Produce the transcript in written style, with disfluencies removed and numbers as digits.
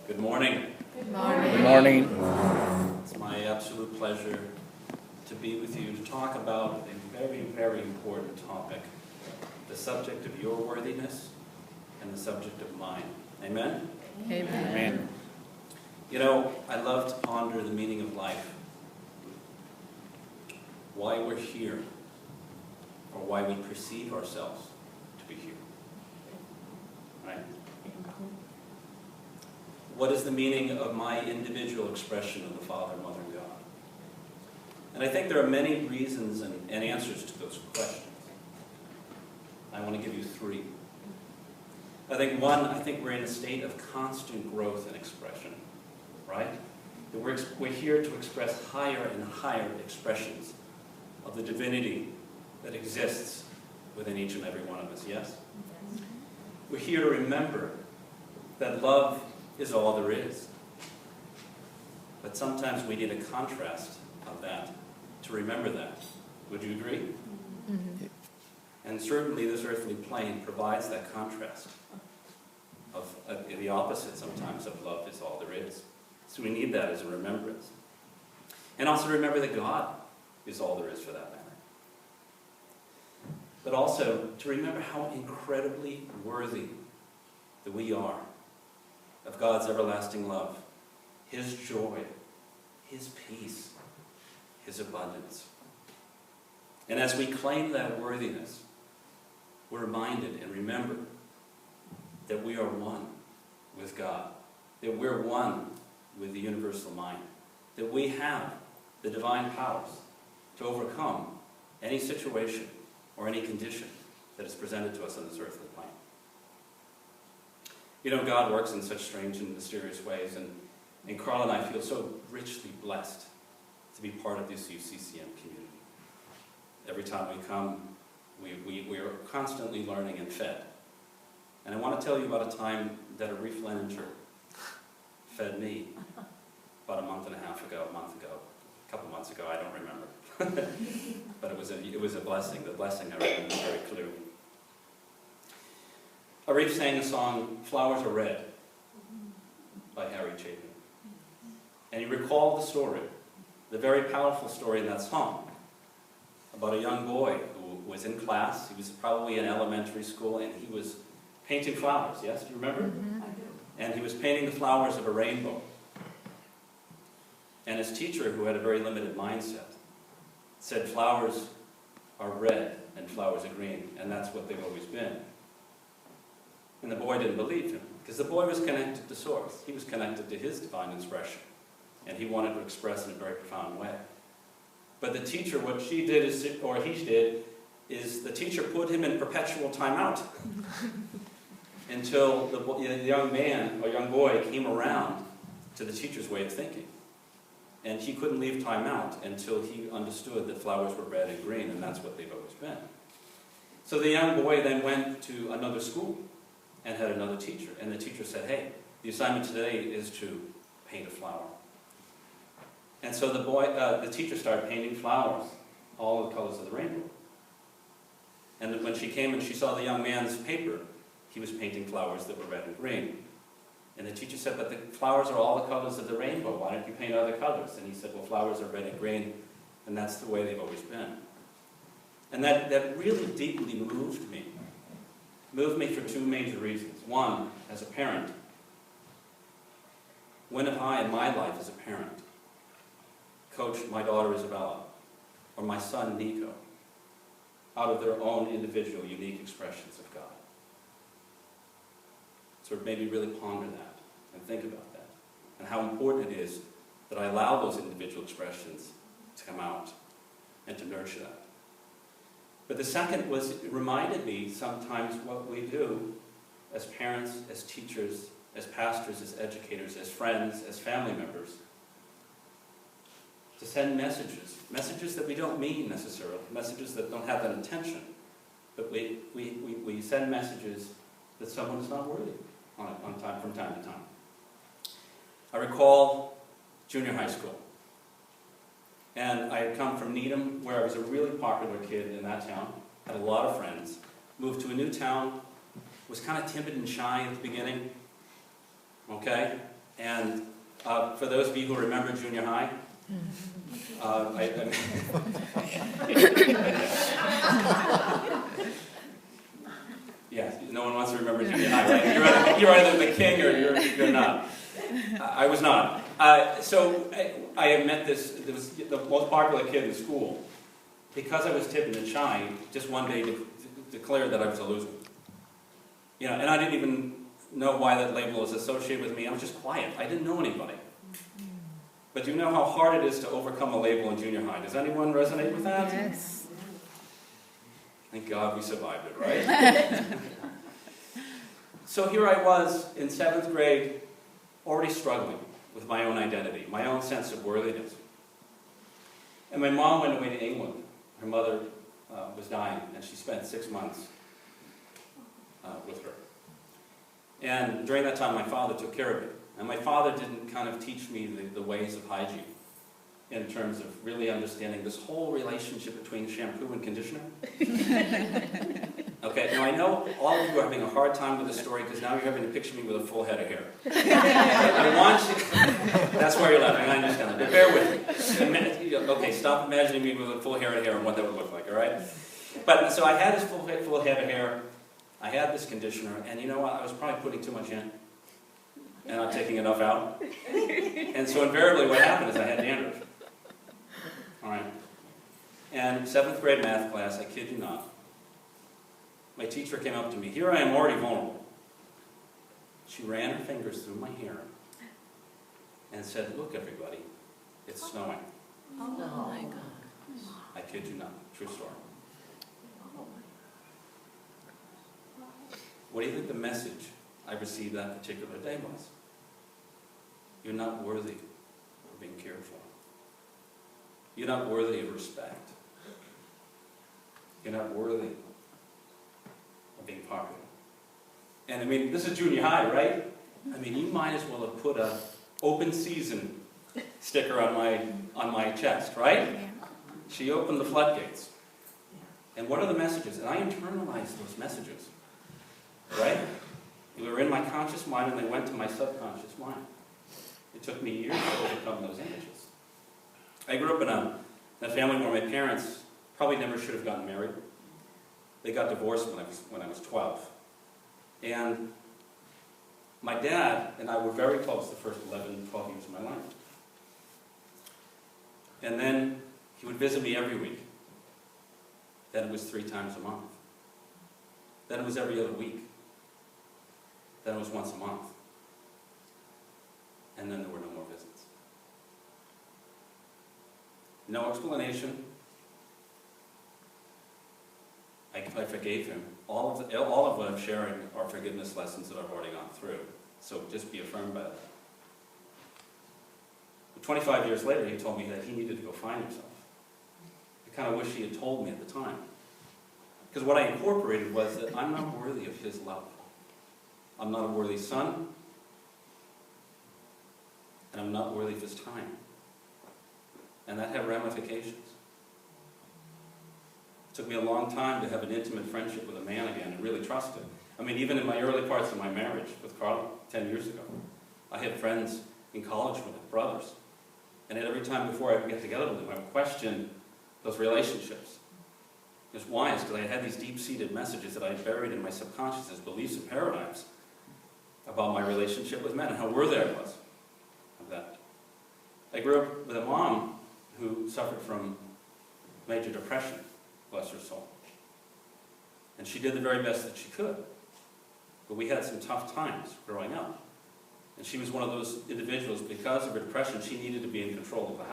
Good morning. Good morning. Good morning. It's my absolute pleasure to be with you to talk about a very, very important topic, the subject of your worthiness and the subject of mine. Amen? Amen. Amen. You know, I love to ponder the meaning of life, why we're here, or why we perceive ourselves to be here. Right? What is the meaning of my individual expression of the Father, Mother, and God? And I think there are many reasons and answers to those questions. I want to give you three. I think we're in a state of constant growth and expression, right? That we're here to express higher and higher expressions of the divinity that exists within each and every one of us, yes? We're here to remember that love is all there is. But sometimes we need a contrast of that to remember that. Would you agree? Mm-hmm. And certainly this earthly plane provides that contrast of the opposite sometimes of love is all there is. So we need that as a remembrance. And also remember that God is all there is for that matter. But also to remember how incredibly worthy that we are of God's everlasting love, His joy, His peace, His abundance. And as we claim that worthiness, we're reminded and remember that we are one with God, that we're one with the universal mind, that we have the divine powers to overcome any situation or any condition that is presented to us on this earthly plane. You know, God works in such strange and mysterious ways, and Carl and I feel so richly blessed to be part of this UCCM community. Every time we come, we are constantly learning and fed. And I want to tell you about a time that a reef Leninger fed me about a month ago, a couple months ago, I don't remember. But it was a blessing, the blessing I remember very clearly. Arif sang the song, "Flowers Are Red," by Harry Chapin. And he recalled the story, the very powerful story in that song, about a young boy who was in class. He was probably in elementary school, and he was painting flowers, yes? Do you remember? Mm-hmm. And he was painting the flowers of a rainbow. And his teacher, who had a very limited mindset, said flowers are red and flowers are green, and that's what they've always been. And the boy didn't believe him, because the boy was connected to Source. He was connected to his divine expression, and he wanted to express in a very profound way. But the teacher, what he did is the teacher put him in perpetual timeout until the young man or young boy came around to the teacher's way of thinking. And he couldn't leave timeout until he understood that flowers were red and green, and that's what they've always been. So the young boy then went to another school and had another teacher. And the teacher said, "Hey, the assignment today is to paint a flower." And so the teacher started painting flowers, all the colors of the rainbow. And when she came and she saw the young man's paper, he was painting flowers that were red and green. And the teacher said, "But the flowers are all the colors of the rainbow. Why don't you paint other colors?" And he said, "Well, flowers are red and green, and that's the way they've always been." And that really deeply moved me. Moved me for two major reasons. One, as a parent, when have I, in my life as a parent, coached my daughter Isabella or my son Nico out of their own individual, unique expressions of God? So it made me really ponder that and think about that, and how important it is that I allow those individual expressions to come out and to nurture that. But the second was, it reminded me sometimes what we do as parents, as teachers, as pastors, as educators, as friends, as family members, to send messages that we don't mean necessarily, messages that don't have that intention, but we send messages that someone is not worthy from time to time. I recall junior high school. And I had come from Needham, where I was a really popular kid in that town, had a lot of friends, moved to a new town, was kind of timid and shy at the beginning, okay? And for those of you who remember junior high, yes, no one wants to remember junior high, right? You're either the king or you're not. I was not. So I had met this was the most popular kid in school. Because I was timid and shy, just one day declared that I was a loser. You know, and I didn't even know why that label was associated with me. I was just quiet. I didn't know anybody. But do you know how hard it is to overcome a label in junior high? Does anyone resonate with that? Yes. Thank God we survived it, right? So here I was in 7th grade, already struggling with my own identity, my own sense of worthiness. And my mom went away to England. Her mother was dying, and she spent 6 months with her. And during that time, my father took care of me. And my father didn't kind of teach me the ways of hygiene in terms of really understanding this whole relationship between shampoo and conditioner. Okay, now I know all of you are having a hard time with this story because now you're having to picture me with a full head of hair. I want you, that's why you're laughing, I understand that, but bear with me. Okay, stop imagining me with a full head of hair and what that would look like, all right? But so I had this full head of hair, I had this conditioner, and you know what, I was probably putting too much in and not taking enough out. And so invariably what happened is I had dandruff. All right. And 7th grade math class, I kid you not, my teacher came up to me. Here I am already vulnerable. She ran her fingers through my hair and said, "Look, everybody, it's snowing." Oh my God. I kid you not. True story. What do you think the message I received that particular day was? You're not worthy of being cared for. You're not worthy of respect. You're not worthy of being popular. And I mean, this is junior high, right? I mean, you might as well have put a open season sticker on my chest, right? Yeah. She opened the floodgates. And what are the messages? And I internalized those messages, right? They were in my conscious mind and they went to my subconscious mind. It took me years to overcome those images. I grew up in a family where my parents probably never should have gotten married. They got divorced when I was 12. And my dad and I were very close the first 11, 12 years of my life. And then he would visit me every week. Then it was 3 times a month. Then it was every other week. Then it was once a month. And then there were no more visits. No explanation. I forgave him. All of what I'm sharing are forgiveness lessons that I've already gone through. So just be affirmed by that. But 25 years later, he told me that he needed to go find himself. I kind of wish he had told me at the time. Because what I incorporated was that I'm not worthy of his love. I'm not a worthy son. And I'm not worthy of his time. And that had ramifications. It took me a long time to have an intimate friendship with a man again and really trust him. I mean, even in my early parts of my marriage with Carla 10 years ago, I had friends in college with them, brothers. And every time before I would get together with them, I would question those relationships. Just why? It's because I had these deep-seated messages that I had buried in my subconscious as beliefs and paradigms about my relationship with men and how worthy I was of that. I grew up with a mom who suffered from major depression, bless her soul. And she did the very best that she could. But we had some tough times growing up. And she was one of those individuals, because of her depression, she needed to be in control of the house.